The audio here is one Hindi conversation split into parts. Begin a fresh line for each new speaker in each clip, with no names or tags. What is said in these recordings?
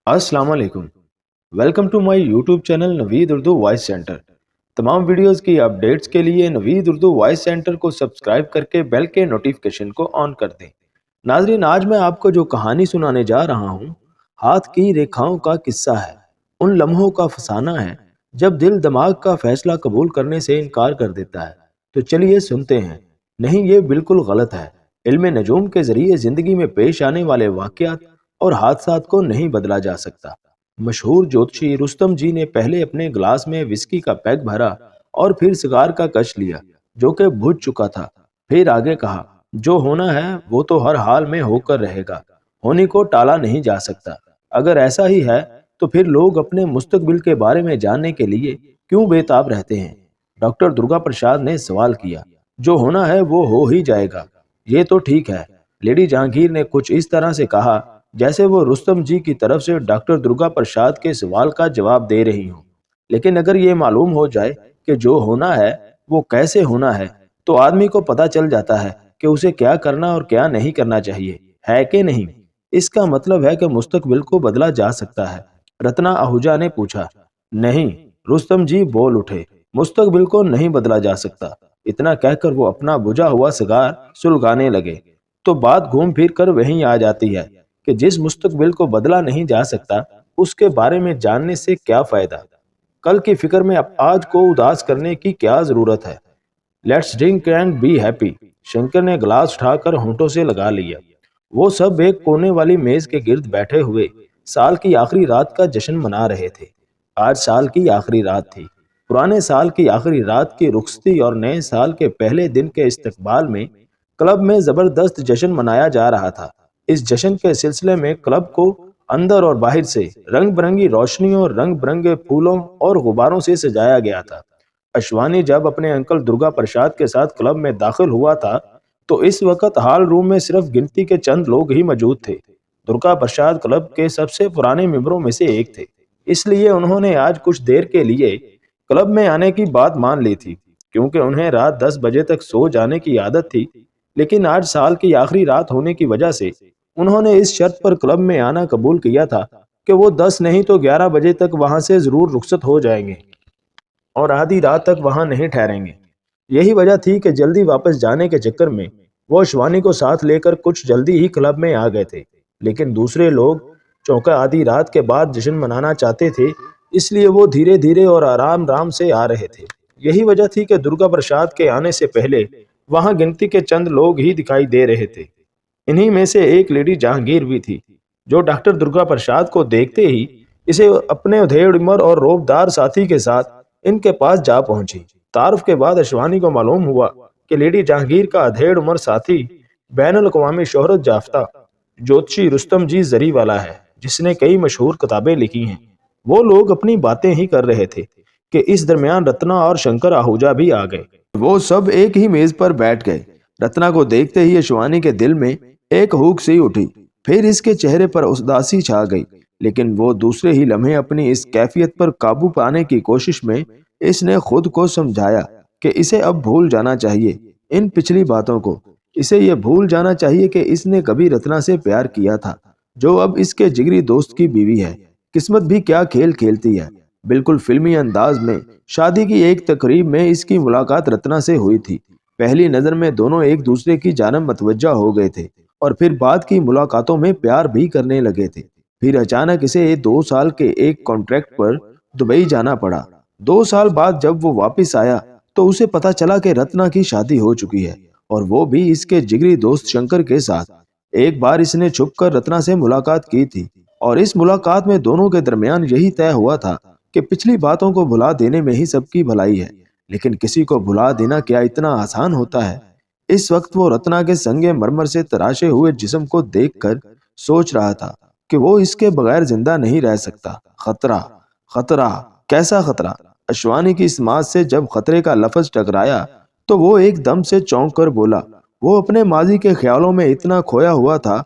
अस्सलाम वालेकुम। Welcome to my YouTube channel Naveed Urdu voice centre. तमाम वीडियोस की अपडेट्स के लिए नवीद उर्दू वॉइस सेंटर को सब्सक्राइब करके बेल के नोटिफिकेशन को ऑन कर दें। नाजरीन, आज मैं आपको जो कहानी सुनाने जा रहा हूँ, हाथ की रेखाओं का किस्सा है। उन लम्हों का फसाना है जब दिल दिमाग का फैसला कबूल करने से इनकार कर देता है। तो चलिए सुनते हैं। नहीं, ये बिल्कुल गलत है। इल्म नजूम के जरिए जिंदगी में पेश आने वाले वाकयात और हादसात को नहीं बदला जा सकता। मशहूर ज्योतिषी रुस्तम जी ने पहले अपने गिलास में विस्की का पैक भरा और फिर सिगार का कश लिया, जो कि बुझ चुका था। फिर आगे कहा, जो होना है वो तो हर हाल में होकर रहेगा, होने को टाला नहीं जा सकता। अगर ऐसा ही है तो फिर लोग अपने मुस्तकबिल के बारे में जानने के लिए क्यों बेताब रहते हैं? डॉक्टर दुर्गा प्रसाद ने सवाल किया। जो होना है वो हो ही जाएगा, ये तो ठीक है। लेडी जहांगीर ने कुछ इस तरह से कहा जैसे वो रुस्तम जी की तरफ से डॉक्टर दुर्गा प्रसाद के सवाल का जवाब दे रही हूँ। लेकिन अगर ये मालूम हो जाए कि जो होना है वो कैसे होना है, तो आदमी को पता चल जाता है कि उसे क्या करना और क्या नहीं करना चाहिए, है कि नहीं? इसका मतलब है कि मुस्तकबिल को बदला जा सकता है। रत्ना आहूजा ने पूछा। नहीं, रुस्तम जी बोल उठे, मुस्तकबिल को नहीं बदला जा सकता। इतना कहकर वो अपना बुझा हुआ सिगार सुलगाने लगे। तो बात घूम फिर कर वहीं आ जाती है कि जिस मुस्तकबिल को बदला नहीं जा सकता, उसके बारे में जानने से क्या फायदा? कल की फिक्र में अब आज को उदास करने की क्या जरूरत है? Let's drink and be happy. Shankar ने गिलास उठाकर होंठों से लगा लिया। वो सब एक कोने वाली मेज के गिर्द बैठे हुए साल की आखिरी रात का जश्न मना रहे थे। आज साल की आखिरी रात थी। पुराने साल की आखिरी रात की रुखसती और नए साल के पहले दिन के इस्तकबाल में क्लब में जबरदस्त जश्न मनाया जा रहा था। इस जश्न के सिलसिले में क्लब को अंदर और बाहर से रंग बिरंगी रोशनियों, रंग बिरंगे फूलों और गुब्बारों से सजाया गया था। अशवानी जब अपने अंकल दुर्गा प्रसाद के साथ क्लब में दाखिल हुआ था, तो इस वक्त हॉल रूम में सिर्फ गिनती के चंद लोग ही मौजूद थे। दुर्गा प्रसाद क्लब के सबसे पुराने मेंबरों में से एक थे, इसलिए उन्होंने आज कुछ देर के लिए क्लब में आने की बात मान ली थी, क्योंकि उन्हें रात 10 बजे तक सो जाने की आदत थी। लेकिन आज साल की आखिरी रात होने की वजह से उन्होंने इस शर्त पर क्लब में आना कबूल किया था कि वो 10 नहीं तो 11 बजे तक वहां से जरूर रुखसत हो जाएंगे और आधी रात तक वहां नहीं ठहरेंगे। यही वजह थी कि जल्दी वापस जाने के चक्कर में वो शिवानी को साथ लेकर कुछ जल्दी ही क्लब में आ गए थे। लेकिन दूसरे लोग चौका आधी रात के बाद जश्न मनाना चाहते थे, इसलिए वो धीरे धीरे और आराम आराम से आ रहे थे। यही वजह थी कि दुर्गा प्रसाद के आने से पहले वहां गिनती के चंद लोग ही दिखाई दे रहे थे। इन्हीं में से एक लेडी जहांगीर भी थी, जो डॉक्टर दुर्गा प्रसाद को देखते ही इसे अपने उधेड़ उम्र और रोबदार साथी के साथ इनके पास जा पहुंची। तारुफ के बाद अशवानी को मालूम हुआ कि लेडी जहांगीर का अधेड़ उम्र साथी बैनुल अक़वामी शोहरत याफ्ता ज्योतिषी रुस्तम जी जरी वाला है, जिसने कई मशहूर किताबें लिखी हैं। वो लोग अपनी बातें ही कर रहे थे कि इस दरमियान रत्ना और शंकर आहूजा भी आ गए। वो सब एक ही मेज पर बैठ गए। रत्ना को देखते ही अशवानी के दिल में एक हुक सी उठी, फिर इसके चेहरे पर उदासी छा गई। लेकिन वो दूसरे ही लम्हे अपनी इस कैफियत पर काबू पाने की कोशिश में इसने खुद को समझाया कि इसे अब भूल जाना चाहिए इन पिछली बातों को। इसे ये भूल जाना चाहिए कि इसने कभी रत्ना से प्यार किया था, जो अब इसके जिगरी दोस्त की बीवी है। किस्मत भी क्या खेल खेलती है। बिल्कुल फिल्मी अंदाज में शादी की एक तकरीब में इसकी मुलाकात रत्ना से हुई थी। पहली नजर में दोनों एक दूसरे की जानब मतवज्जा हो गए थे और फिर बाद की मुलाकातों में प्यार भी करने लगे थे। फिर अचानक इसे 2 साल के एक कॉन्ट्रैक्ट पर दुबई जाना पड़ा। 2 साल बाद जब वो वापस आया तो उसे पता चला कि रत्ना की शादी हो चुकी है, और वो भी इसके जिगरी दोस्त शंकर के साथ। एक बार इसने छुपकर रत्ना से मुलाकात की थी, और इस मुलाकात में दोनों के दरमियान यही तय हुआ था कि पिछली बातों को भुला देने में ही सबकी भलाई है। लेकिन किसी को भुला देना क्या इतना आसान होता है? इस वक्त वो रत्ना के संगे मरमर से तराशे हुए जिस्म को देखकर सोच रहा था कि वो इसके बगैर जिंदा नहीं रह सकता। खतरा, खतरा, कैसा खतरा? अशवानी की इस बात से जब खतरे का लफ्ज टकराया तो वो एकदम से चौंक कर बोला। वो अपने माजी के ख्यालों में इतना खोया हुआ था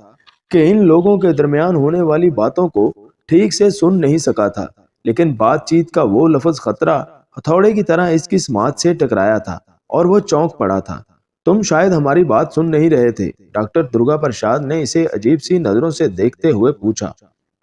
कि इन लोगों के दरमियान होने वाली बातों को ठीक से सुन नहीं सका था। लेकिन बातचीत का वो लफ्ज खतरा हथौड़े की तरह इसकी समात से टकराया था और वो चौंक पड़ा था। तुम शायद हमारी बात सुन नहीं रहे थे, डॉक्टर दुर्गा प्रसाद ने इसे अजीब सी नजरों से देखते हुए पूछा।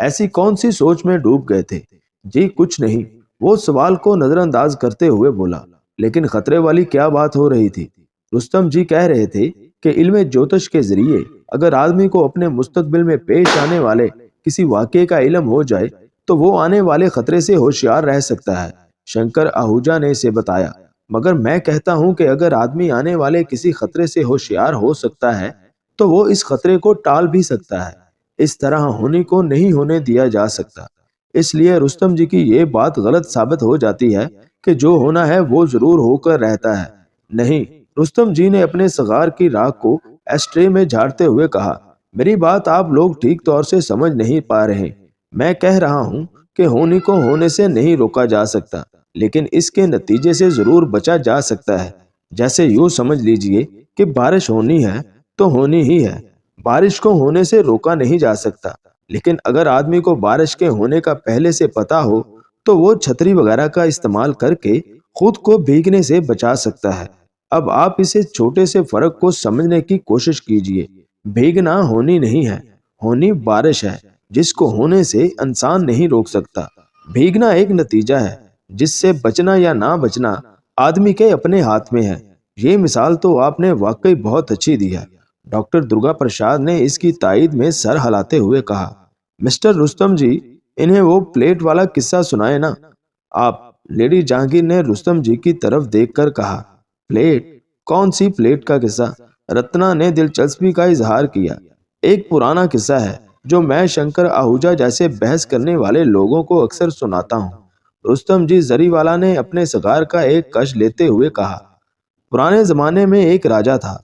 ऐसी कौन सी सोच में डूब गए थे? जी कुछ नहीं, वो सवाल को नजरअंदाज करते हुए बोला। लेकिन खतरे वाली क्या बात हो रही थी? रुस्तम जी कह रहे थे कि इल्म ज्योतिष के जरिए अगर आदमी को अपने मुस्तकबिल में पेश आने वाले किसी वाक़ये का इल्म हो जाए तो वो आने वाले खतरे से होशियार रह सकता है। शंकर आहूजा ने इसे बताया। मगर मैं कहता हूँ कि अगर आदमी आने वाले किसी खतरे से होशियार हो सकता है तो वो इस खतरे को टाल भी सकता है। इस तरह होने को नहीं होने दिया जा सकता। इसलिए रुस्तम जी की ये बात गलत साबित हो जाती है कि जो होना है वो जरूर होकर रहता है। नहीं, रुस्तम जी ने अपने सगार की राख को एस्ट्रे में झाड़ते हुए कहा, मेरी बात आप लोग ठीक तौर से समझ नहीं पा रहे। मैं कह रहा हूँ कि होने को होने से नहीं रोका जा सकता, लेकिन इसके नतीजे से जरूर बचा जा सकता है। जैसे यूं समझ लीजिए कि बारिश होनी है तो होनी ही है। बारिश को होने से रोका नहीं जा सकता, लेकिन अगर आदमी को बारिश के होने का पहले से पता हो तो वो छतरी वगैरह का इस्तेमाल करके खुद को भीगने से बचा सकता है। अब आप इसे छोटे से फर्क को समझने की कोशिश कीजिए। भीगना होनी नहीं है, होनी बारिश है जिसको होने से इंसान नहीं रोक सकता। भीगना एक नतीजा है जिससे बचना या ना बचना आदमी के अपने हाथ में है। ये मिसाल तो आपने वाकई बहुत अच्छी दी है। डॉक्टर दुर्गा प्रसाद ने इसकी तायद में सर हिलाते हुए कहा, मिस्टर रुस्तम जी, इन्हें वो प्लेट वाला किस्सा सुनाए ना आप। लेडी जहांगीर ने रुस्तम जी की तरफ देखकर कहा, प्लेट? कौन सी प्लेट का किस्सा? रत्ना ने दिलचस्पी का इजहार किया। एक पुराना किस्सा है जो मैं शंकर आहूजा जैसे बहस करने वाले लोगों को अक्सर सुनाता हूँ। रुस्तम जी जरीवाला ने अपने सगार का एक कश लेते हुए कहा, पुराने जमाने में एक राजा था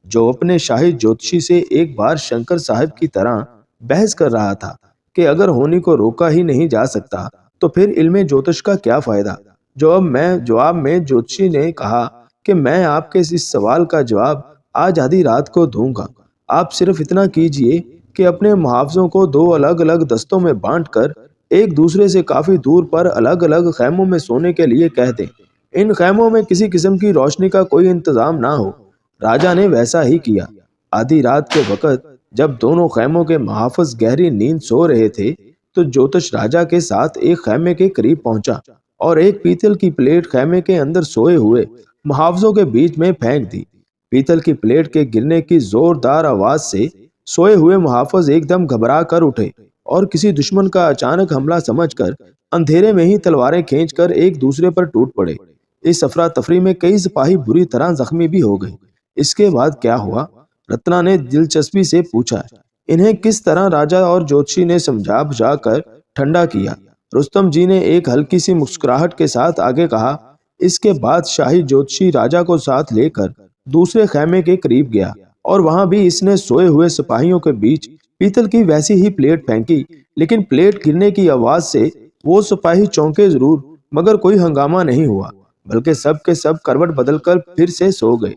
जो अपने शाही ज्योतिषी से एक बार शंकर साहब की तरह बहस कर रहा था कि अगर होनी को रोका ही नहीं जा सकता तो फिर इल्मे ज्योतिष का क्या फायदा। जवाब में ज्योतिषी ने कहा कि मैं आपके इस सवाल का जवाब आज आधी रात को दूंगा। आप सिर्फ इतना कीजिए कि अपने मुहावजों को दो अलग अलग दस्तों में बांटकर एक दूसरे से काफी दूर पर अलग अलग खैमों में सोने के लिए कह दें। इन खैमों में किसी किस्म की रोशनी का कोई इंतजाम ना हो। राजा ने वैसा ही किया। आधी रात के वक्त जब दोनों खैमों के मुहाफिज गहरी नींद सो रहे थे तो ज्योतिष राजा के साथ एक खैमे के करीब पहुंचा और एक पीतल की प्लेट खैमे के अंदर सोए हुए मुहाफिजों के बीच में फेंक दी। पीतल की प्लेट के गिरने की जोरदार आवाज से सोए हुए मुहाफिज एकदम घबरा कर उठे और किसी दुश्मन का अचानक हमला समझकर अंधेरे में ही तलवारें खींचकर एक दूसरे पर टूट पड़े। इस अफरा तफरी में कई सिपाही बुरी तरह जख्मी भी हो गए। इसके बाद क्या हुआ? रत्ना ने दिलचस्पी से पूछा। इन्हें किस तरह राजा और ज्योतिषी ने समझा बुझाकर ठंडा किया? रुस्तम जी ने एक हल्की सी मुस्कुराहट के साथ आगे कहा, इसके बाद शाही ज्योतिषी राजा को साथ लेकर दूसरे खैमे के करीब गया और वहां भी इसने सोए हुए सिपाहियों के बीच पीतल की वैसी ही प्लेट फेंकी, लेकिन प्लेट गिरने की आवाज से वो सिपाही चौंके जरूर मगर कोई हंगामा नहीं हुआ, बल्कि सब के सब करवट बदलकर फिर से सो गए।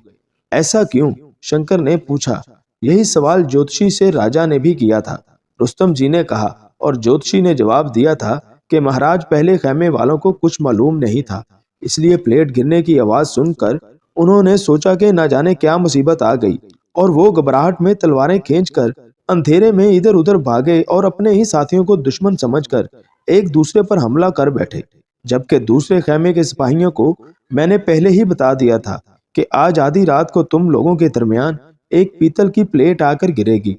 ऐसा क्यों? शंकर ने पूछा। यही सवाल ज्योतिषी से राजा ने भी किया था, रुस्तम जी ने कहा, और ज्योतिषी ने जवाब दिया था कि महाराज पहले खैमे वालों को कुछ मालूम नहीं था, इसलिए प्लेट गिरने की आवाज सुनकर उन्होंने सोचा कि न जाने क्या मुसीबत आ गई और वो घबराहट में तलवारें खींचकर अंधेरे में इधर उधर भागे और अपने ही साथियों को दुश्मन समझकर एक दूसरे पर हमला कर बैठे। जबकि दूसरे खैमे के सिपाहियों को मैंने पहले ही बता दिया था कि आज आधी रात को तुम लोगों के दरमियान एक पीतल की प्लेट आकर गिरेगी।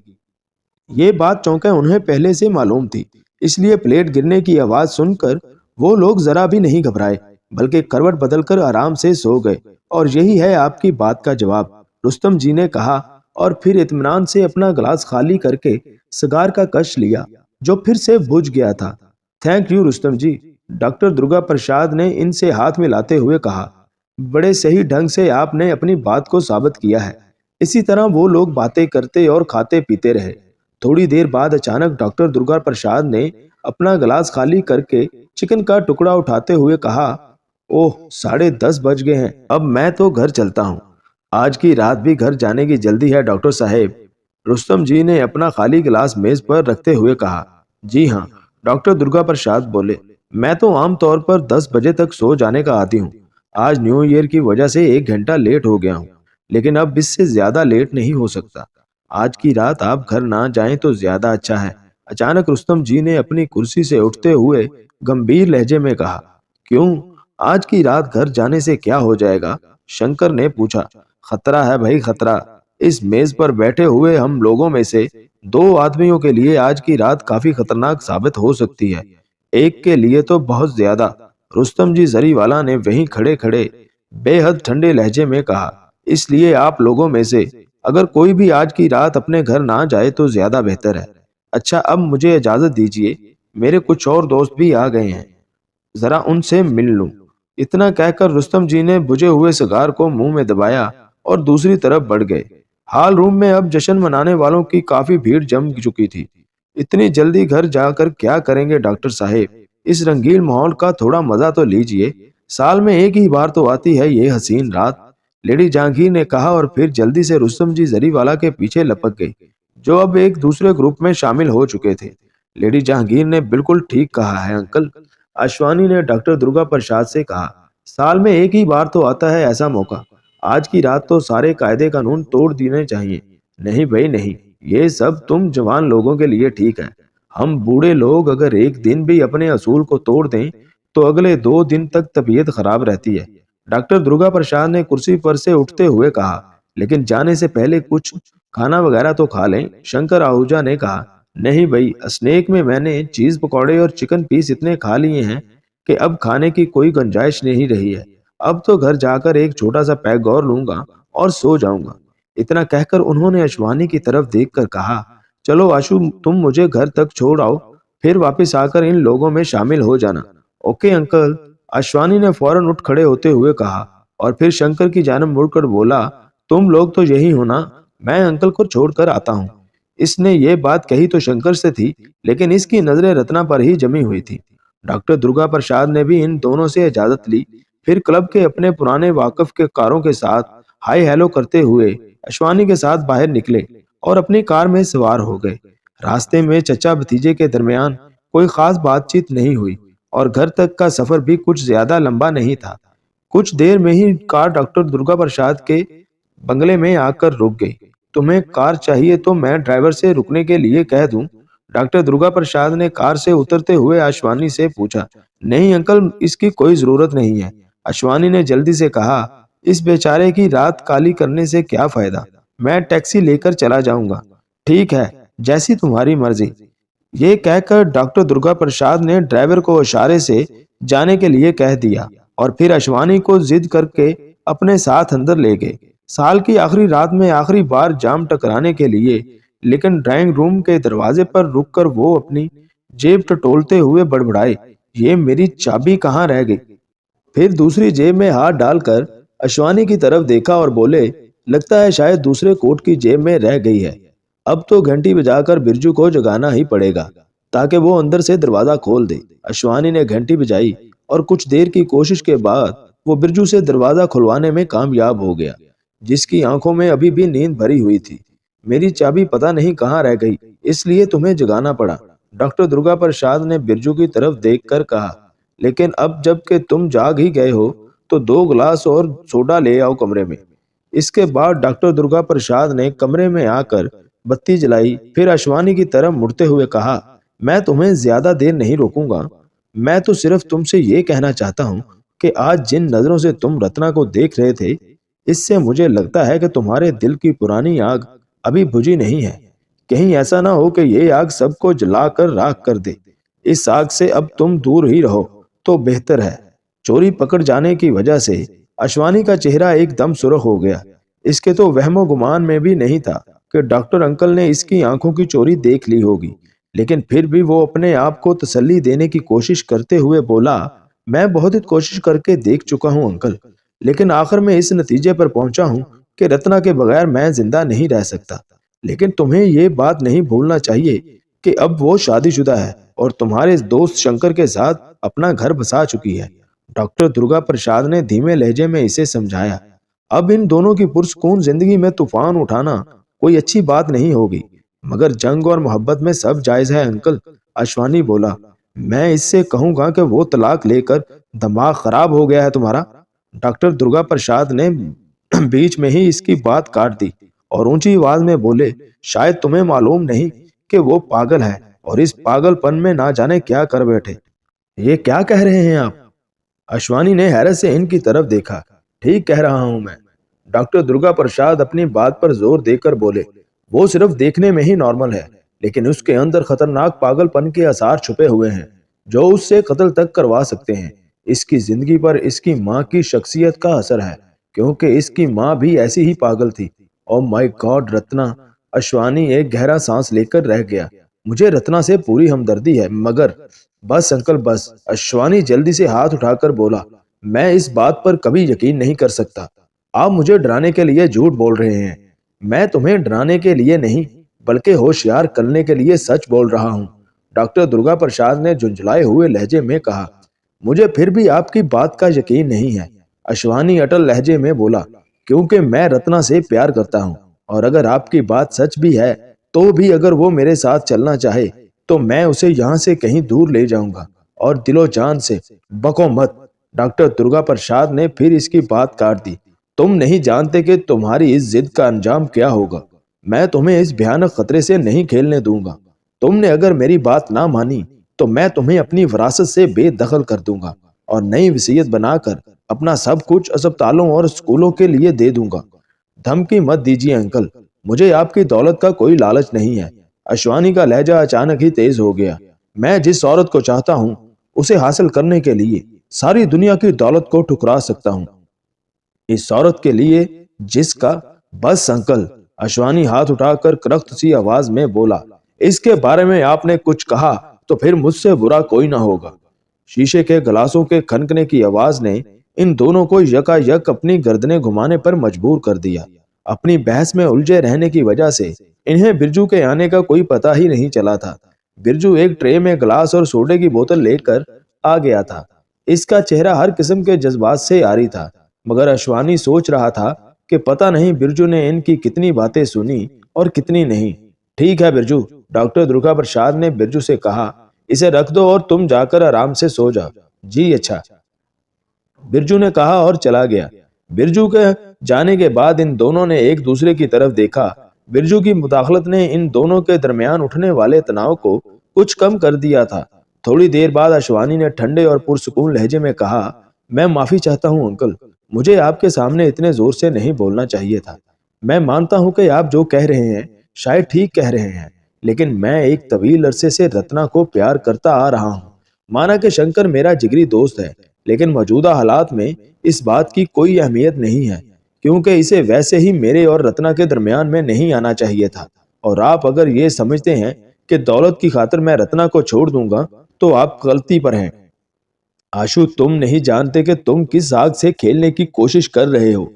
ये बात चौंके उन्हें पहले से मालूम थी, इसलिए प्लेट गिरने की आवाज सुनकर वो लोग जरा भी नहीं घबराए, बल्कि करवट बदलकर आराम से सो गए। और यही है आपकी बात का जवाब, रुस्तम जी ने कहा और फिर इत्मीनान से अपना गिलास खाली करके सिगार का कश लिया जो फिर से बुझ गया था। Thank you Rustam ji, doctor Durga Prasad ने इनसे हाथ मिलाते हुए कहा। बड़े सही ढंग से आपने अपनी बात को साबित किया है। इसी तरह वो लोग बातें करते और खाते पीते रहे। थोड़ी देर बाद अचानक डॉक्टर दुर्गा प्रसाद ने अपना गिलास खाली करके चिकन का टुकड़ा उठाते हुए कहा, ओह 10:30 बज गए हैं, अब मैं तो घर चलता हूँ। आज की रात भी घर जाने की जल्दी है डॉक्टर साहेब, रुस्तम जी ने अपना खाली गिलास मेज पर रखते हुए कहा। जी हाँ, डॉक्टर दुर्गा प्रसाद बोले, मैं तो आमतौर पर 10 बजे तक सो जाने का आदी हूँ। आज न्यू ईयर की वजह से 1 घंटा लेट हो गया हूँ, लेकिन अब इससे ज्यादा लेट नहीं हो सकता। आज की रात आप घर ना जाएं तो ज्यादा अच्छा है। अचानक रुस्तम जी ने अपनी कुर्सी से उठते हुए गंभीर लहजे में कहा, क्यों, आज की रात घर जाने से क्या हो जाएगा? शंकर ने पूछा। खतरा है भाई, खतरा। इस मेज पर बैठे हुए हम लोगों में से दो आदमियों के लिए आज की रात काफी खतरनाक साबित हो सकती है, एक के लिए तो बहुत ज्यादा। रुस्तम जी जरीवाला ने वहीं खड़े खड़े बेहद ठंडे लहजे में कहा, इसलिए आप लोगों में से अगर कोई भी आज की रात अपने घर ना जाए तो ज्यादा बेहतर है। अच्छा, अब मुझे इजाजत दीजिए, मेरे कुछ और दोस्त भी आ गए हैं, जरा उनसे मिल लूं। इतना कहकर रुस्तम जी ने बुझे हुए सिगार को मुंह में दबाया और दूसरी तरफ बढ़ गए। हाल रूम में अब जश्न मनाने वालों की काफी भीड़ जम चुकी थी। इतनी जल्दी घर जाकर क्या करेंगे डॉक्टर साहेब? इस रंगीन माहौल का थोड़ा मजा तो लीजिए। साल में एक ही बार तो आती है ये हसीन रात, लेडी जहांगीर ने कहा और फिर जल्दी से रुस्तम जी जरीवाला के पीछे लपक गई, जो अब एक दूसरे ग्रुप में शामिल हो चुके थे। लेडी जहांगीर ने बिल्कुल ठीक कहा है अंकल, अश्वानी ने डॉक्टर दुर्गा प्रसाद से कहा। साल में एक ही बार तो आता है ऐसा मौका, आज की रात तो सारे कायदे कानून तोड़ देने चाहिए। नहीं भाई नहीं, ये सब तुम जवान लोगों के लिए ठीक है। हम बूढ़े लोग अगर एक दिन भी अपने असूल को तोड़ दें तो अगले 2 दिन तक तबीयत खराब रहती है। डॉक्टर दुर्गा प्रसाद ने कुर्सी पर से उठते हुए कहा, लेकिन जाने से पहले कुछ खाना वगैरह तो खा लें। शंकर आहूजा ने कहा, नहीं भाई, स्नैक में मैंने चीज पकौड़े और चिकन पीस इतने खा लिए हैं कि अब खाने की कोई गुंजाइश नहीं रही है। अब तो घर जाकर एक छोटा सा पैग और लूंगा और सो जाऊंगा। इतना कहकर उन्होंने अशवानी की तरफ देखकर कहा, चलो आशु, तुम मुझे घर तक छोड़ आओ, फिर वापस आकर इन लोगों में शामिल हो जाना। ओके अंकल, अश्वानी ने फौरन उठ खड़े होते हुए कहा और फिर शंकर की जानब मुड़कर बोला, तुम लोग तो यही हो ना, मैं अंकल को छोड़कर आता हूँ। इसने ये बात कही तो शंकर से थी, लेकिन इसकी नजरें रत्ना पर ही जमी हुई थी। डॉक्टर दुर्गा प्रसाद ने भी इन दोनों से इजाजत ली, फिर क्लब के अपने पुराने वाकफ के कारों के साथ हाय हेलो करते हुए अश्वानी के साथ बाहर निकले और अपनी कार में सवार हो गए। रास्ते में चचा भतीजे के दरमियान कोई खास बातचीत नहीं हुई और घर तक का सफर भी कुछ ज्यादा लंबा नहीं था। कुछ देर में ही कार डॉक्टर दुर्गा प्रसाद के बंगले में आकर रुक गई। तुम्हें कार चाहिए तो मैं ड्राइवर से रुकने के लिए कह दूं? डॉक्टर दुर्गा प्रसाद ने कार से उतरते हुए अश्वानी से पूछा। नहीं अंकल, इसकी कोई जरूरत नहीं है, अश्वानी ने जल्दी से कहा। इस बेचारे की रात काली करने से क्या फायदा, मैं टैक्सी लेकर चला जाऊंगा। ठीक है, जैसी तुम्हारी मर्जी। ये कहकर डॉक्टर दुर्गा प्रसाद ने ड्राइवर को इशारे से जाने के लिए कह दिया और फिर अश्वानी को जिद करके अपने साथ अंदर ले गए। साल की आखिरी रात में आखिरी बार जाम टकराने के लिए, लेकिन ड्राइंग रूम के दरवाजे पर रुककर वो अपनी जेब टटोलते हुए बड़बड़ाए, ये मेरी चाबी कहाँ रह गई? फिर दूसरी जेब में हाथ डालकर अश्वानी की तरफ देखा और बोले, लगता है शायद दूसरे कोट की जेब में रह गई है। अब तो घंटी बजाकर बिरजू को जगाना ही पड़ेगा ताकि वो अंदर से दरवाजा खोल दे। अश्वानी ने घंटी बजाई और कुछ देर की कोशिश के बाद वो बिरजू से दरवाजा खुलवाने में कामयाब हो गया, जिसकी आंखों में अभी भी नींद भरी हुई थी। मेरी चाबी पता नहीं कहाँ रह गई, इसलिए तुम्हें जगाना पड़ा, डॉक्टर दुर्गा प्रसाद ने बिरजू की तरफ देखकर कहा। लेकिन अब जब कि तुम जाग ही गए हो तो 2 गिलास और सोडा ले आओ कमरे में। इसके बाद डॉक्टर दुर्गा प्रसाद ने कमरे में आकर बत्ती जलाई, फिर अश्वानी की तरफ मुड़ते हुए कहा, मैं तुम्हें ज्यादा देर नहीं रोकूंगा, मैं तो सिर्फ तुमसे ये कहना चाहता हूँ कि आज जिन नजरों से तुम रत्ना को देख रहे थे, इससे मुझे लगता है कि तुम्हारे दिल की पुरानी आग अभी बुझी नहीं है। कहीं ऐसा ना हो कि ये आग सबको जलाकर राख कर दे। इस आग से अब तुम दूर ही रहो तो बेहतर है। चोरी पकड़ जाने की वजह से अश्वानी का चेहरा एकदम सुर्ख हो गया। इसके तो वहमो गुमान में भी नहीं था कि डॉक्टर अंकल ने इसकी आंखों की चोरी देख ली होगी, लेकिन फिर भी वो अपने आप को तसल्ली देने की कोशिश करते हुए बोला, मैं बहुत ही कोशिश करके देख चुका हूं अंकल, लेकिन आखिर में इस नतीजे पर पहुंचा हूं कि रत्ना के बगैर मैं जिंदा नहीं रह सकता। लेकिन तुम्हें ये बात नहीं भूलना चाहिए कि अब वो शादीशुदा है और तुम्हारे दोस्त शंकर के साथ अपना घर बसा चुकी है। डॉक्टर दुर्गा प्रसाद ने धीमे लहजे में इसे समझाया। अब इन दोनों की पुरसकून जिंदगी में तूफान उठाना कोई अच्छी बात नहीं होगी, मगर जंग और मोहब्बत में सब जायज है अंकल, अश्वानी बोला। मैं इससे कहूंगा कि वो तलाक लेकर दिमाग खराब हो गया है तुम्हारा। डॉक्टर दुर्गा प्रसाद ने बीच में ही इसकी बात काट दी और ऊंची आवाज में बोले, शायद तुम्हें मालूम नहीं कि वो पागल है, और इस पागलपन में ना जाने क्या कर बैठे। ये क्या कह रहे हैं आप? अश्वानी ने हैरत से इनकी तरफ देखा। ठीक कह रहा हूं मैं। डॉक्टर दुर्गा प्रसाद अपनी बात पर जोर देकर बोले। वो सिर्फ देखने में ही नॉर्मल है, लेकिन उसके अंदर खतरनाक पागलपन के आसार छुपे हुए हैं जो उससे कत्ल तक करवा सकते हैं। इसकी जिंदगी पर इसकी माँ की शख्सियत का असर है, क्योंकि इसकी माँ भी ऐसी ही पागल थी। Oh my god Ratna! Ashwani एक गहरा सांस लेकर रह गया। मुझे रत्ना से पूरी हमदर्दी है, मगर बस अंकल बस। अश्वानी जल्दी से हाथ उठाकर बोला, मैं इस बात पर कभी यकीन नहीं कर सकता। आप मुझे डराने के लिए झूठ बोल रहे हैं। मैं तुम्हें डराने के लिए नहीं, बल्कि होशियार करने के लिए सच बोल रहा हूँ। डॉक्टर दुर्गा प्रसाद ने झुंझलाए हुए लहजे में कहा। मुझे फिर भी आपकी बात का यकीन नहीं है, अश्वानी अटल लहजे में बोला, क्योंकि मैं रत्ना से प्यार करता हूँ। और अगर आपकी बात सच भी है, तो भी अगर वो मेरे साथ चलना चाहे तो मैं उसे यहाँ से कहीं दूर ले जाऊंगा, और दिलो जान से। बको मत! डॉक्टर दुर्गा प्रसाद ने फिर इसकी बात काट दी। तुम नहीं जानते कि तुम्हारी इस जिद का अंजाम क्या होगा। मैं तुम्हें इस भयानक खतरे से नहीं खेलने दूंगा। तुमने अगर मेरी बात ना मानी तो मैं तुम्हें अपनी विरासत से बेदखल कर दूंगा और नई वसीयत बनाकर अपना सब कुछ अस्पतालों और स्कूलों के लिए दे दूंगा। धमकी मत दीजिए अंकल, मुझे आपकी दौलत का कोई लालच नहीं है। अश्वानी का लहजा अचानक ही तेज हो गया। मैं जिस औरत को चाहता हूँ उसे हासिल करने के लिए सारी दुनिया की दौलत को ठुकरा सकता हूँ, इस औरत के लिए जिसका। बस अंकल! अश्वानी हाथ उठाकर करख्त सी आवाज में बोला, इसके बारे में आपने कुछ कहा तो फिर मुझसे बुरा कोई ना होगा। शीशे के गिलासों के खनकने की आवाज ने इन दोनों को यकायक अपनी गर्दनें घुमाने पर मजबूर कर दिया। अपनी बहस में उलझे रहने की वजह से इन्हें बिरजू के आने का कोई पता ही नहीं चला था। बिरजू एक ट्रे में गिलास और सोडे की बोतल लेकर आ गया था। इसका चेहरा हर किस्म के जज्बात से आरी था, मगर अश्वानी सोच रहा था कि पता नहीं बिरजू ने इनकी कितनी बातें सुनी और कितनी नहीं। ठीक है बिरजू, डॉक्टर दुर्गा प्रसाद ने बिरजू से कहा, इसे रख दो और तुम जाकर आराम से सो जाओ। जी अच्छा, बिरजू ने कहा और चला गया। बिरजू के जाने के बाद इन दोनों ने एक दूसरे की तरफ देखा। बिरजू की मुदाखलत ने इन दोनों के दरमियान उठने वाले तनाव को कुछ कम कर दिया था। थोड़ी देर बाद अश्वानी ने ठंडे और पुरसुकून लहजे में कहा, मैं माफी चाहता हूँ अंकल, मुझे आपके सामने इतने जोर से नहीं बोलना चाहिए था। मैं मानता हूँ कि आप जो कह रहे हैं शायद ठीक कह रहे हैं, लेकिन मैं एक तवील अरसे से रत्ना को प्यार करता आ रहा हूँ। माना कि शंकर मेरा जिगरी दोस्त है, लेकिन मौजूदा हालात में इस बात की कोई अहमियत नहीं है, क्योंकि इसे वैसे ही मेरे और रत्ना के दरमियान में नहीं आना चाहिए था। और आप अगर ये समझते हैं कि दौलत की खातिर मैं रत्ना को छोड़ दूंगा तो आप गलती पर हैं। आशु, तुम नहीं जानते कि तुम किस आग से खेलने की कोशिश कर रहे हो।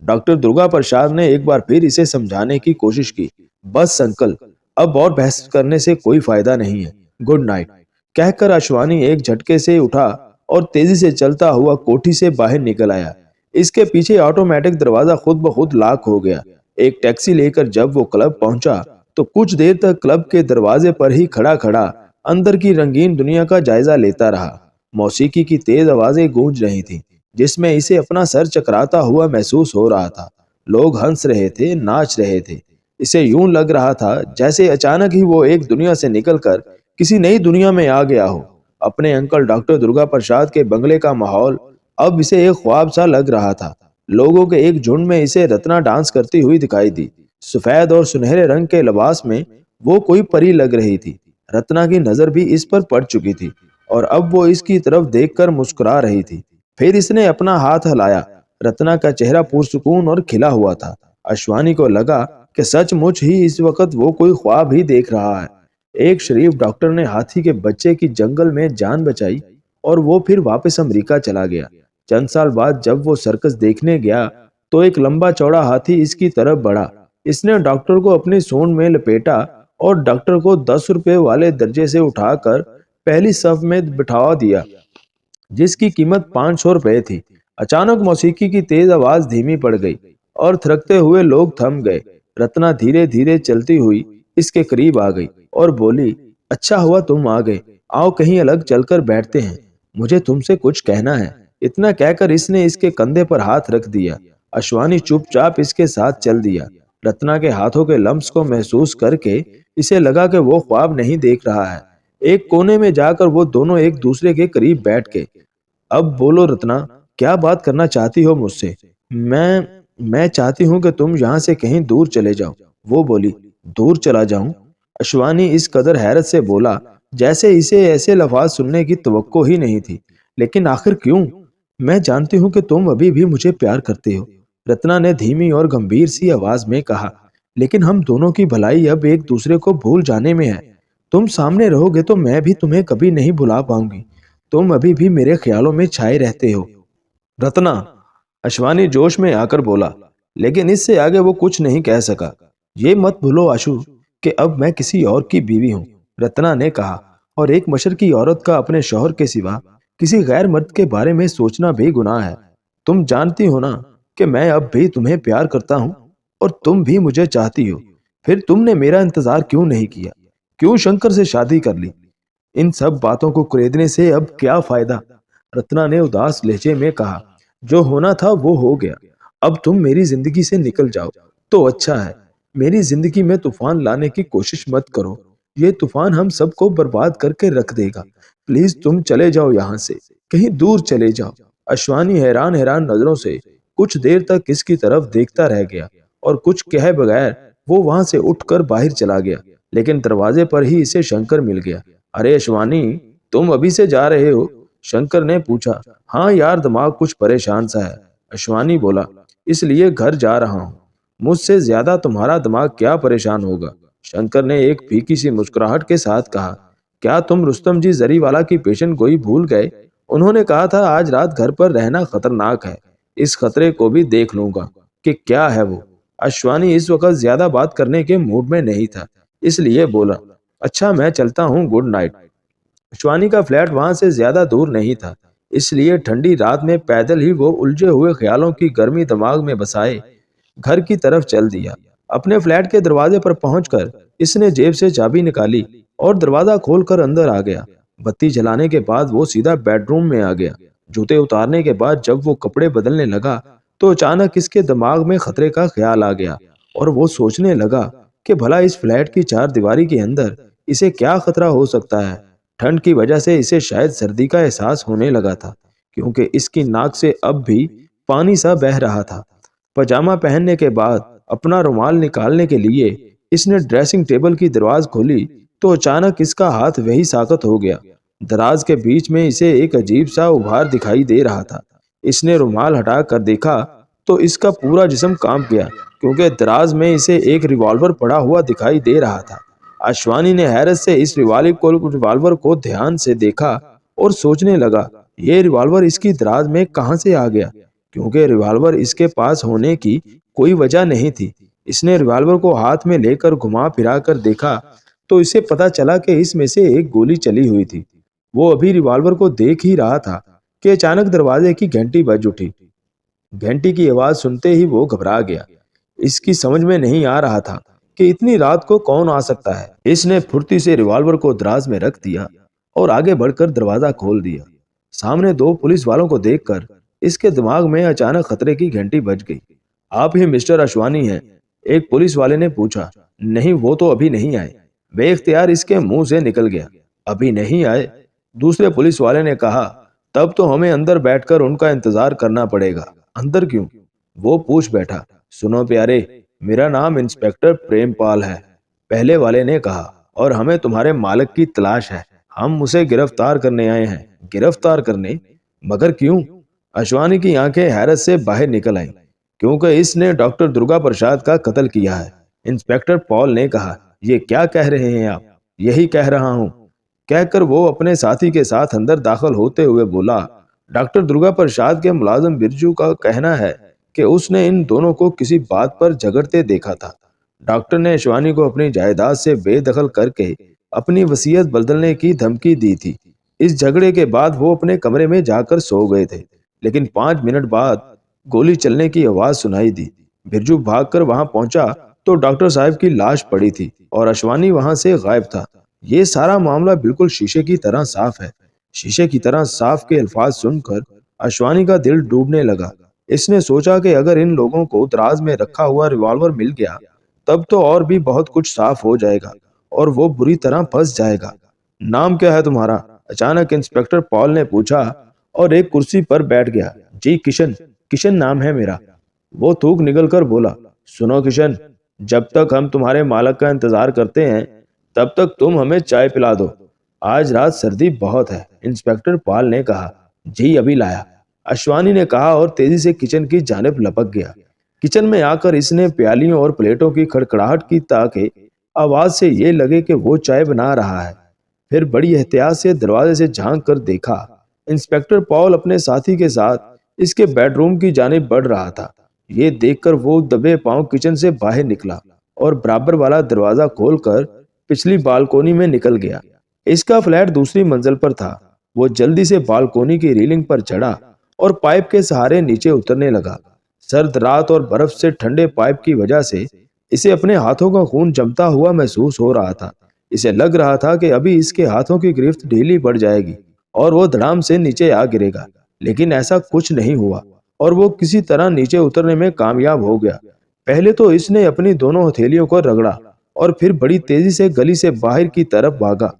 डॉक्टर दुर्गा प्रसाद ने एक बार फिर इसे समझाने की कोशिश की। बस अंकल, अब और बहस करने से कोई फायदा नहीं है। Good night! कहकर अश्वानी एक झटके से उठा और तेजी से चलता हुआ कोठी से बाहर निकल आया। इसके पीछे ऑटोमेटिक दरवाजा खुद ब खुद लॉक हो गया। एक टैक्सी लेकर जब वो क्लब पहुंचा तो कुछ देर तक क्लब के दरवाजे पर ही खड़ा खड़ा अंदर की रंगीन दुनिया का जायजा लेता रहा। मौसीकी की तेज आवाजें गूंज रही थीं, जिसमें इसे अपना सर चकराता हुआ महसूस हो रहा था। लोग हंस रहे थे, नाच रहे थे। इसे यूं लग रहा था जैसे अचानक ही वो एक दुनिया से निकलकर किसी नई दुनिया में आ गया हो। अपने अंकल डॉक्टर दुर्गा प्रसाद के बंगले का माहौल अब इसे एक ख्वाब सा लग रहा था। लोगों के एक झुंड में इसे रत्ना डांस करती हुई दिखाई दी। सफेद और सुनहरे रंग के लिबास में वो कोई परी लग रही थी। रत्ना की नजर भी इस पर पड़ चुकी थी और अब वो इसकी तरफ देखकर मुस्कुरा रही थी। फिर इसने अपना हाथ हिलाया। रत्ना का चेहरा पुरसुकून और खिला हुआ था। अश्वानी को लगा कि सचमुच ही इस वक्त वो कोई ख्वाब ही देख रहा है। एक शरीफ डॉक्टर ने हाथी के बच्चे की जंगल में जान बचाई और वो फिर वापस अमेरिका चला गया। चंद साल बाद जब वो सर्कस देखने गया तो एक लंबा चौड़ा हाथी इसकी तरफ बढ़ा। इसने डॉक्टर को अपनी सूंड में लपेटा और डॉक्टर को 10 रुपए वाले दर्जे से उठाकर पहली सफ में बिठा दिया, जिसकी कीमत 500 रुपए थी। अचानक मौसीकी की तेज आवाज धीमी पड़ गई और थिरकते हुए लोग थम गए। रत्ना धीरे धीरे चलती हुई इसके करीब आ गई और बोली, अच्छा हुआ तुम आ गए। आओ कहीं अलग चलकर बैठते हैं, मुझे तुमसे कुछ कहना है। इतना कहकर इसने इसके कंधे पर हाथ रख दिया। अश्वानी चुपचाप इसके साथ चल दिया। रत्ना के हाथों के लम्स को महसूस करके इसे लगा कि वो ख्वाब नहीं देख रहा है। एक कोने में जाकर वो दोनों एक दूसरे के करीब बैठ गए। अब बोलो रत्ना, क्या बात करना चाहती हो मुझसे? मैं चाहती हूँ कि तुम यहाँ से कहीं दूर चले जाओ। वो बोली। दूर चला जाऊं? अश्वानी इस कदर हैरत से बोला जैसे इसे ऐसे लफ्ज़ सुनने की तवक्को ही नहीं थी। लेकिन आखिर क्यों? मैं जानती हूँ कि तुम अभी भी मुझे प्यार करते हो, रत्ना ने धीमी और गंभीर सी आवाज में कहा। लेकिन हम दोनों की भलाई अब एक दूसरे को भूल जाने में है। तुम सामने रहोगे तो मैं भी तुम्हें कभी नहीं भुला पाऊंगी। तुम अभी भी मेरे ख्यालों में छाए रहते हो। रत्ना, अश्वानी जोश में आकर बोला, लेकिन इससे आगे वो कुछ नहीं कह सका। ये मत भूलो आशु कि अब मैं किसी और की बीवी हूँ, रत्ना ने कहा, और एक मशरकी औरत का अपने शौहर के सिवा किसी गैर मर्द के बारे में सोचना भी गुनाह है। तुम जानती हो ना कि मैं अब भी तुम्हें प्यार करता हूँ और तुम भी मुझे चाहती हो। फिर तुमने मेरा इंतजार क्यों नहीं किया? क्यों शंकर से शादी कर ली? इन सब बातों को कुरेदने से अब क्या फायदा? रत्ना ने उदास लहजे में कहा। जो होना था वो हो गया। अब तुम मेरी जिंदगी से निकल जाओ तो अच्छा है। मेरी जिंदगी में तूफान लाने की कोशिश मत करो। ये तूफान हम सबको बर्बाद करके रख देगा। प्लीज तुम चले जाओ यहाँ से, कहीं दूर चले जाओ। अश्वानी हैरान हैरान नजरों से कुछ देर तक इसकी तरफ देखता रह गया और कुछ कहे बगैर वो वहां से उठकर बाहर चला गया। लेकिन दरवाजे पर ही इसे शंकर मिल गया। अरे अश्वानी, तुम अभी से जा रहे हो? शंकर ने पूछा। हाँ यार, दिमाग कुछ परेशान सा है, अश्वानी बोला, इसलिए घर जा रहा हूँ। मुझसे ज्यादा तुम्हारा दिमाग क्या परेशान होगा? शंकर ने एक फीकी सी मुस्कुराहट के साथ कहा। क्या तुम रुस्तम जी जरीवाला की पेशेंट गोई भूल गए? उन्होंने कहा था आज रात घर पर रहना खतरनाक है। इस खतरे को भी देख लूंगा कि क्या है वो। अश्वानी इस वक्त ज्यादा बात करने के मूड में नहीं था, इसलिए बोला, अच्छा मैं चलता हूँ, गुड नाइट। शिवानी का फ्लैट वहां से ज्यादा दूर नहीं था, इसलिए ठंडी रात में पैदल ही वो उलझे हुए ख्यालों की गर्मी दिमाग में बसाए घर की तरफ चल दिया। अपने फ्लैट के दरवाजे पर पहुंचकर इसने जेब से चाबी निकाली और दरवाजा खोलकर अंदर आ गया। बत्ती जलाने के बाद वो सीधा बेडरूम में आ गया। जूते उतारने के बाद जब वो कपड़े बदलने लगा तो अचानक इसके दिमाग में खतरे का ख्याल आ गया और वो सोचने लगा कि भला इस फ्लैट की चार दीवारी के अंदर इसे क्या खतरा हो सकता है। ठंड की वजह से इसे शायद सर्दी का एहसास होने लगा था, क्योंकि इसकी नाक से अब भी पानी सा बह रहा था। पजामा पहनने के बाद अपना रुमाल निकालने के लिए इसने ड्रेसिंग टेबल की दरवाज खोली तो अचानक इसका हाथ वही साकत हो गया। दराज के बीच में इसे एक अजीब सा उभार दिखाई दे रहा था। इसने रुमाल हटा कर देखा तो इसका पूरा जिस्म कांप गया, क्योंकि दराज में इसे एक रिवॉल्वर पड़ा हुआ दिखाई दे रहा था। अश्वानी ने हैरत से इस रिवॉल्वर को ध्यान से देखा और सोचने लगा, ये रिवॉल्वर इसकी दराज में कहां से आ गया, क्योंकि रिवॉल्वर इसके पास होने की कोई वजह नहीं थी। इसने रिवॉल्वर को हाथ में लेकर घुमा फिरा कर देखा तो इसे पता चला कि इसमें से एक गोली चली हुई थी। वो अभी रिवॉल्वर को देख ही रहा था कि अचानक दरवाजे की घंटी बज उठी। घंटी की आवाज सुनते ही वो घबरा गया। इसकी समझ में नहीं आ रहा था कि इतनी रात को कौन आ सकता है। इसने फुर्ती से रिवॉल्वर को दराज में रख दिया और आगे बढ़कर दरवाजा खोल दिया। सामने दो पुलिस वालों को देखकर इसके दिमाग में अचानक खतरे की घंटी बज गई। आप ही मिस्टर अश्वानी हैं? एक पुलिस वाले ने पूछा। नहीं, वो तो अभी नहीं आए, बेइख्तियार इसके मुंह से निकल गया। अभी नहीं आए? दूसरे पुलिस वाले ने कहा। तब तो हमें अंदर बैठकर उनका इंतजार करना पड़ेगा। अंदर क्यों? वो पूछ बैठा। सुनो प्यारे, मेरा नाम इंस्पेक्टर प्रेमपाल है, पहले वाले ने कहा, और हमें तुम्हारे मालिक की तलाश है। हम उसे गिरफ्तार करने आए हैं। गिरफ्तार करने? मगर क्यों? अश्वानी की आंखें हैरत से बाहर निकल आईं। क्योंकि इसने डॉक्टर दुर्गा प्रसाद का कत्ल किया है, इंस्पेक्टर पॉल ने कहा। ये क्या कह रहे हैं आप? यही कह रहा हूं, कहकर वो अपने साथी के साथ अंदर दाखिल होते हुए बोला। डॉक्टर दुर्गा प्रसाद के मुलाजिम बिरजू का कहना है कि उसने इन दोनों को किसी बात पर झगड़ते देखा था। डॉक्टर ने अश्वानी को अपनी जायदाद से बेदखल करके अपनी वसीयत बदलने की धमकी दी थी। इस झगड़े के बाद वो अपने कमरे में जाकर सो गए थे, लेकिन 5 मिनट बाद गोली चलने की आवाज सुनाई दी। बिरजू भागकर वहां पहुंचा तो डॉक्टर साहब की लाश पड़ी थी और अश्वानी वहां से गायब था। ये सारा मामला बिल्कुल शीशे की तरह साफ है। शीशे की तरह साफ के अल्फाज सुनकर अश्वानी का दिल डूबने लगा। इसने सोचा कि अगर इन लोगों को दराज में रखा हुआ रिवॉल्वर मिल गया तब तो और भी बहुत कुछ साफ हो जाएगा और वो बुरी तरह फंस जाएगा। नाम क्या है तुम्हारा? अचानक इंस्पेक्टर पॉल ने पूछा और एक कुर्सी पर बैठ गया। जी किशन, किशन नाम है मेरा। वो थूक निकल कर बोला, सुनो किशन, जब तक हम तुम्हारे मालक का इंतजार करते हैं तब तक तुम हमें चाय पिला दो। आज रात सर्दी बहुत है, इंस्पेक्टर पॉल ने कहा। जी अभी लाया, अश्वानी ने कहा और तेजी से किचन की जानिब लपक गया। किचन में आकर इसने प्यालियों और प्लेटों की खड़खड़ाहट की ताकि आवाज से ये लगे कि वो चाय बना रहा है। फिर बड़ी एहतियात से दरवाजे से झांक कर देखा। इंस्पेक्टर पॉल अपने साथी के साथ इसके बेडरूम की जानिब बढ़ रहा था। ये देखकर वो दबे पांव किचन से बाहर निकला और बराबर वाला दरवाजा खोलकर पिछली बालकोनी में निकल गया। इसका फ्लैट दूसरी मंजिल पर था। वो जल्दी से बालकोनी की रेलिंग पर चढ़ा और पाइप के सहारे नीचे उतरने लगा। सर्द रात और बर्फ से ठंडे पाइप की वजह से इसे अपने हाथों का खून जमता हुआ महसूस हो रहा था। इसे लग रहा था कि अभी इसके हाथों की गिरफ्त ढीली पड़ जाएगी और वो धड़ाम से नीचे आ गिरेगा, लेकिन ऐसा कुछ नहीं हुआ और वो किसी तरह नीचे उतरने में कामयाब हो गया। पहले तो इसने अपनी दोनों हथेलियों को रगड़ा और फिर बड़ी तेजी से गली से बाहर की तरफ भागा,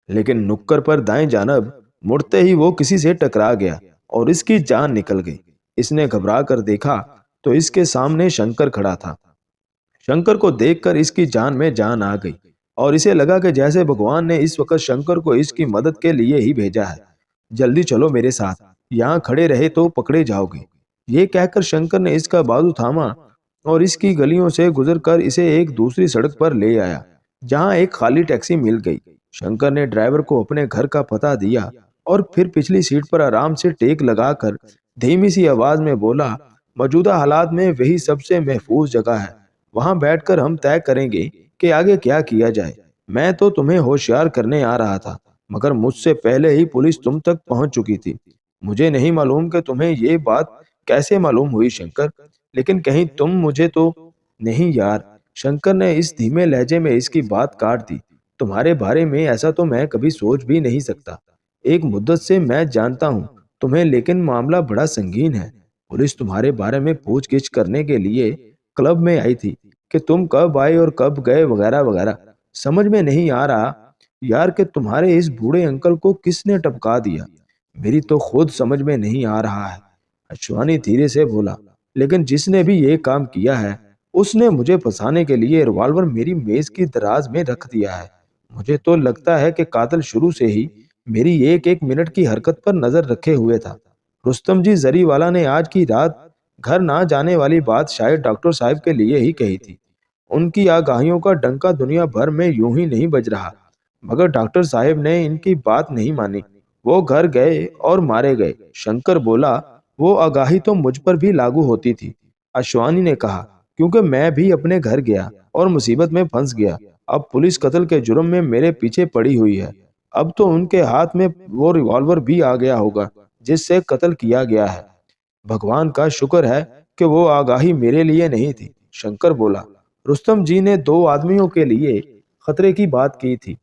लेकिन नुक्कड़ पर दाएं जानब मुड़ते ही वो किसी से टकरा गया और इसकी जान निकल गई। इसने घबरा कर देखा तो इसके सामने शंकर खड़ा था। शंकर को देखकर इसकी जान में जान आ गई और इसे लगा कि जैसे भगवान ने इस वक्त शंकर को इसकी मदद के लिए ही भेजा है। जल्दी चलो मेरे साथ, यहाँ खड़े रहे तो पकड़े जाओगे। ये कहकर शंकर ने इसका बाजू थामा और इसकी गलियों से गुजरकर इसे एक दूसरी सड़क पर ले आया, जहाँ एक खाली टैक्सी मिल गई। शंकर ने ड्राइवर को अपने घर का पता दिया और फिर पिछली सीट पर आराम से टेक लगाकर धीमी सी आवाज में बोला, मौजूदा हालात में वही सबसे महफूज जगह है। वहां बैठकर हम तय करेंगे कि आगे क्या किया जाए। मैं तो तुम्हें होशियार करने आ रहा था, मगर मुझसे पहले ही पुलिस तुम तक पहुंच चुकी थी। मुझे नहीं मालूम कि तुम्हें ये बात कैसे मालूम हुई शंकर, लेकिन कहीं तुम मुझे तो नहीं यार। शंकर ने इस धीमे लहजे में इसकी बात काट दी। तुम्हारे बारे में ऐसा तो मैं कभी सोच भी नहीं सकता। एक मुद्दत से मैं जानता हूँ तुम्हें, लेकिन मामला बड़ा संगीन है। पुलिस तुम्हारे बारे में पूछगिछ करने के लिए क्लब में आई थी कि तुम कब आए और कब गए वगैरह वगैरह। समझ में नहीं आ रहा यार कि तुम्हारे इस बूढ़े अंकल को किसने टपका दिया। मेरी तो खुद समझ में नहीं आ रहा है, अश्वानी धीरे से बोला। लेकिन जिसने भी ये काम किया है उसने मुझे फंसाने के लिए रिवॉल्वर मेरी मेज की दराज में रख दिया है। मुझे तो लगता है कि कातिल शुरू से ही मेरी एक एक मिनट की हरकत पर नजर रखे हुए था। रुस्तम जी जरीवाला ने आज की रात घर ना जाने वाली बात शायद डॉक्टर साहब के लिए ही कही थी। उनकी आगाहियों का डंका दुनिया भर में यूं ही नहीं बज रहा, मगर डॉक्टर साहब ने इनकी बात नहीं मानी। वो घर गए और मारे गए। शंकर बोला, वो आगाही तो मुझ पर भी लागू होती थी। अश्वानी ने कहा, क्योंकि मैं भी अपने घर गया और मुसीबत में फंस गया। अब पुलिस कत्ल के जुर्म में मेरे पीछे पड़ी हुई है। अब तो उनके हाथ में वो रिवॉल्वर भी आ गया होगा जिससे कत्ल किया गया है। भगवान का शुक्र है कि वो आगाही मेरे लिए नहीं थी, शंकर बोला। रुस्तम जी ने दो आदमियों के लिए खतरे की बात की थी।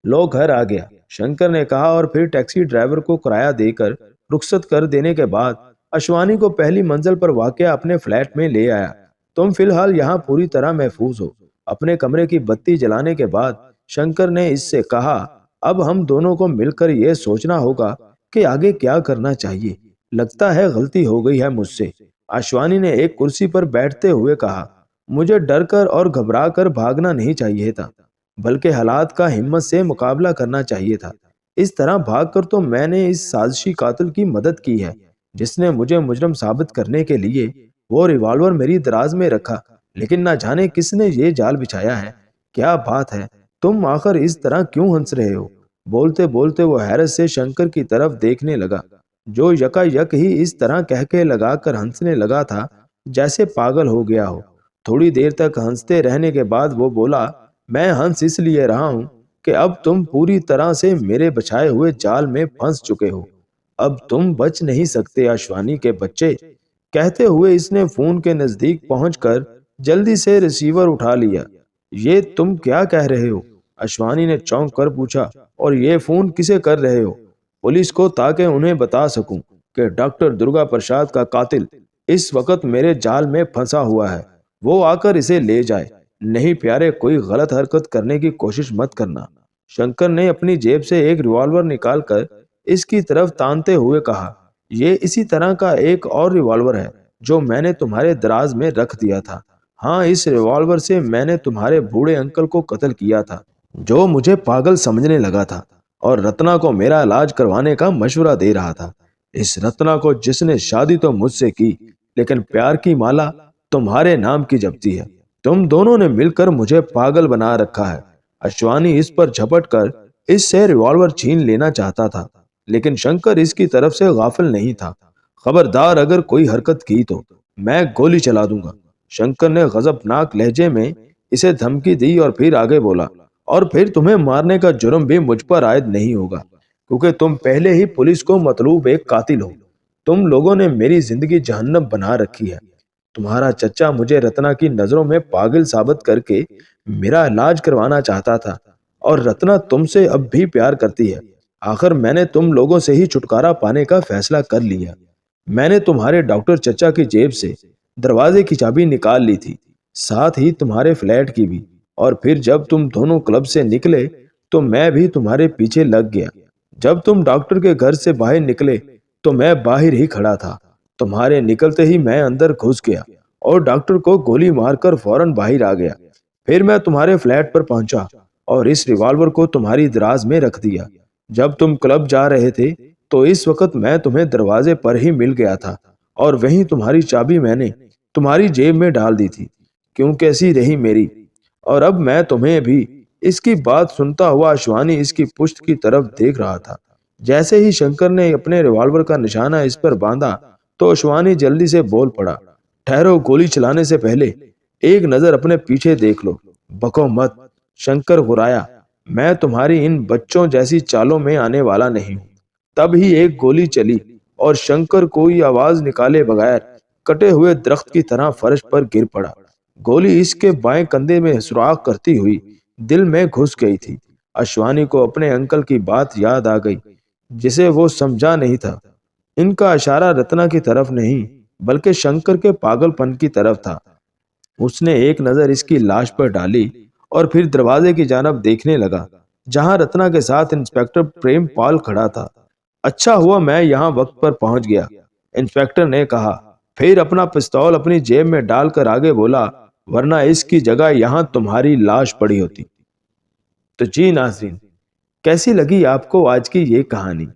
लो घर आ गया, शंकर ने कहा और फिर टैक्सी ड्राइवर को किराया देकर रुखसत कर देने के बाद अश्वानी को पहली मंजिल पर वाकया अपने फ्लैट में ले आया। तुम फिलहाल यहाँ पूरी तरह महफूज हो। अपने कमरे की बत्ती जलाने के बाद शंकर ने इससे कहा, अब हम दोनों को मिलकर यह सोचना होगा कि आगे क्या करना चाहिए। लगता है गलती हो गई है मुझसे, अश्वानी ने एक कुर्सी पर बैठते हुए कहा। मुझे डर कर और घबरा कर भागना नहीं चाहिए था, बल्कि हालात का हिम्मत से मुकाबला करना चाहिए था। इस तरह भागकर तो मैंने इस साजिशी कातिल की मदद की है, जिसने मुझे मुजरम साबित करने के लिए वो रिवॉल्वर मेरी दराज में रखा। लेकिन ना जाने किसने ये जाल बिछाया है। क्या बात है, तुम आखिर इस तरह क्यों हंस रहे हो? बोलते बोलते वो हैरत से शंकर की तरफ देखने लगा, जो यकायक ही इस तरह कह के लगा कर हंसने लगा था जैसे पागल हो गया हो। थोड़ी देर तक हंसते रहने के बाद वो बोला, मैं हंस इसलिए रहा हूं कि अब तुम पूरी तरह से मेरे बिछाए हुए जाल में फंस चुके हो। अब तुम बच नहीं सकते अश्वानी के बच्चे। कहते हुए इसने फोन के नजदीक पहुंचकर जल्दी से रिसीवर उठा लिया। ये तुम क्या कह रहे हो? अश्वानी ने चौंक कर पूछा। और ये फोन किसे कर रहे हो? पुलिस को, ताकि उन्हें बता सकूं कि डॉक्टर दुर्गा प्रसाद का कातिल इस वक्त मेरे जाल में फंसा हुआ है। वो आकर इसे ले जाए। नहीं प्यारे, कोई गलत हरकत करने की कोशिश मत करना। शंकर ने अपनी जेब से एक रिवॉल्वर निकालकर इसकी तरफ तानते हुए कहा, ये इसी तरह का एक और रिवॉल्वर है जो मैंने तुम्हारे दराज में रख दिया था। हाँ, इस रिवॉल्वर से मैंने तुम्हारे बूढ़े अंकल को कत्ल किया था, जो मुझे पागल समझने लगा था और रत्ना को मेरा इलाज करवाने का मशवरा दे रहा था। इस रत्ना को जिसने शादी तो मुझसे की, लेकिन प्यार की माला तुम्हारे नाम की जपती है। तुम दोनों ने मिलकर मुझे पागल बना रखा है। अश्वानी इस पर झपट कर इससे रिवॉल्वर छीन लेना चाहता था, लेकिन शंकर इसकी तरफ से गाफिल नहीं था। खबरदार, अगर कोई हरकत की तो मैं गोली चला दूंगा। शंकर ने गजबनाक लहजे में इसे धमकी दी और फिर आगे बोला, और फिर तुम्हें मारने का जुर्म भी मुझ पर आयद नहीं होगा, क्योंकि तुम पहले ही पुलिस को मतलूब एक कातिल हो। तुम लोगों ने मेरी जिंदगी जहन्नम बना रखी है। तुम्हारा चचा मुझे रत्ना की नजरों में पागल साबित करके मेरा इलाज करवाना चाहता था, और रत्ना तुमसे अब भी प्यार करती है। आखिर मैंने तुम लोगों से ही छुटकारा पाने का फैसला कर लिया। मैंने तुम्हारे डॉक्टर चचा की जेब से दरवाजे की चाबी निकाल ली थी, साथ ही तुम्हारे फ्लैट की भी। और फिर जब तुम दोनों क्लब से निकले तो मैं भी तुम्हारे पीछे लग गया। जब तुम डॉक्टर के घर से बाहर निकले तो मैं बाहर ही खड़ा था। तुम्हारे निकलते ही मैं अंदर घुस गया और डॉक्टर को गोली मारकर फौरन बाहर आ गया। फिर मैं तुम्हारे फ्लैट पर पहुंचा और इस रिवॉल्वर को तुम्हारी दराज में रख दिया। जब तुम क्लब जा रहे थे तो इस वक्त मैं तुम्हें दरवाजे पर ही मिल गया था, और वहीं तुम्हारी चाबी मैंने तुम्हारी जेब में डाल दी थी। क्यों कैसी रही मेरी। और अब मैं तुम्हें भी। इसकी बात सुनता हुआ अश्वानी इसकी पुश्त की तरफ देख रहा था। जैसे ही शंकर ने अपने रिवॉल्वर का निशाना इस पर बांधा तो अश्वानी जल्दी से बोल पड़ा, ठहरो, गोली चलाने से पहले एक नजर अपने पीछे देख लो। बको मत, शंकर गुराया, मैं तुम्हारी इन बच्चों जैसी चालों में आने वाला नहीं हूं। तब ही एक गोली चली और शंकर कोई आवाज निकाले बगैर कटे हुए दरख्त की तरह फर्श पर गिर पड़ा। गोली इसके बाएं कंधे में सुराख करती हुई दिल में घुस गई थी। अश्वानी को अपने अंकल की बात याद आ गई, जिसे वो समझा नहीं था। इनका इशारा रत्ना की तरफ नहीं, बल्कि शंकर के पागलपन की तरफ था। उसने एक नजर इसकी लाश पर डाली और फिर दरवाजे की जानब देखने लगा, जहां रत्ना के साथ इंस्पेक्टर प्रेम पाल खड़ा था। अच्छा हुआ मैं यहाँ वक्त पर पहुंच गया, इंस्पेक्टर ने कहा। फिर अपना पिस्तौल अपनी जेब में डालकर आगे बोला, वरना इसकी जगह यहाँ तुम्हारी लाश पड़ी होती। तो जी नाज़रीन, कैसी लगी आपको आज की ये कहानी।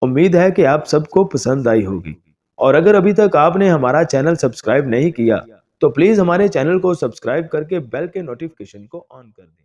उम्मीद है कि आप सबको पसंद आई होगी। और अगर अभी तक आपने हमारा चैनल सब्सक्राइब नहीं किया तो प्लीज हमारे चैनल को सब्सक्राइब करके बेल के नोटिफिकेशन को ऑन कर दें।